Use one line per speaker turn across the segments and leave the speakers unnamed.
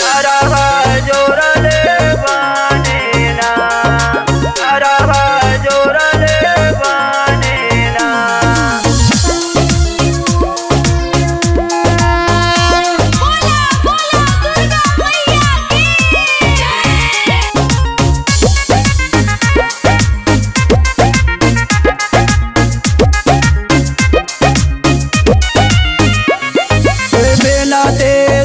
अरवा जोरले बानेना, अरवा जोरले बानेना।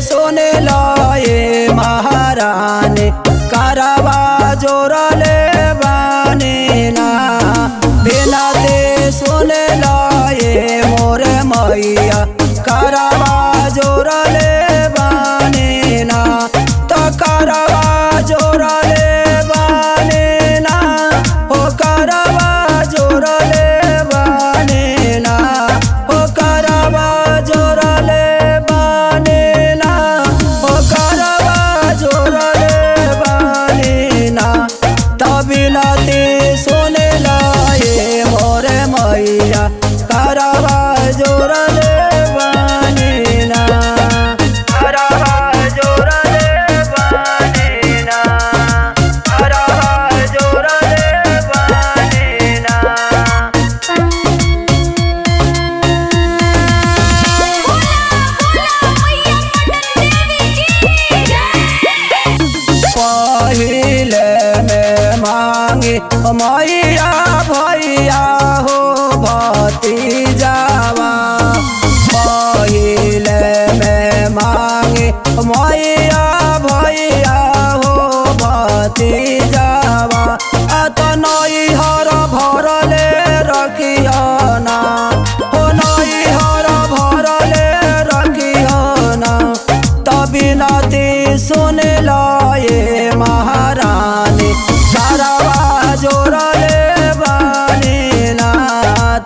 सोने लाए महारानी करवा जोरले बानेना, बिना दे सोने लाए मोरे मैया करवा जोरले बानेना। तो करवा जोरले बानेना, हो करवा जोरले बानेना, हो करवा जोरले सोने लाए मोरे मैया करवा जोरले बानेना, करवा जोरले बानेना, करवा जोरले बानेना। पहिले में मांगे मैया भैया हो भतीजावा, पहिले में मांगे मैया भैया हो भतीजावा। तो नैहर भरले रखियाना, हो नैहर भरले रखियाना। तभी नाती सुने लाए महारानी करवा जोरले बानेना,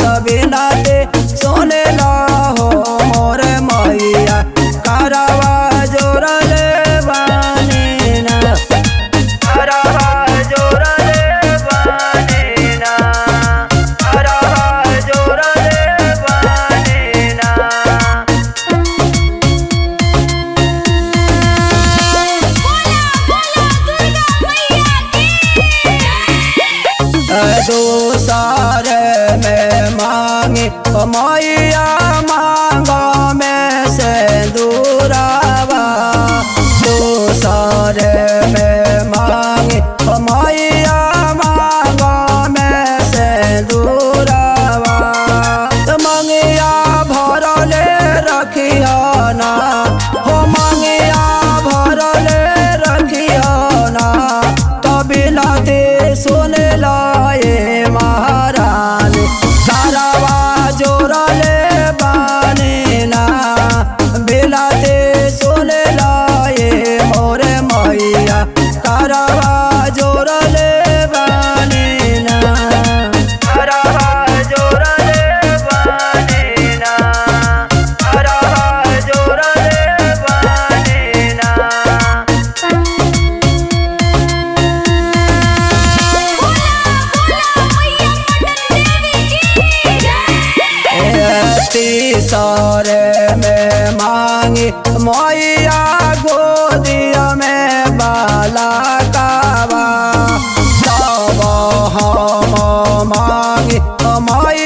तभी नाते सोने ला हो मोरे मैया करवा जोरले बानेना, करवा जोरले बानेना, करवा जोरले बानेना। दूसर में मांगे मैया मांगा में से दूरावा, दूसर में मांगे मैया मांगा में से दूरावा। मंगिया भरले रखियाना, हो मंगिया भरले रखियाना। तभी लाते सुने लाए महारानी करवा जोरले बानेना, बिलाते सुने लाए मोरे मैया करवा जोरले बानेना, करवा जोरले बानेना, करवा जोरले बानेना। तीसरे में मांगी मैया गोदिया में बाला कावा, तब हम मांगी मैया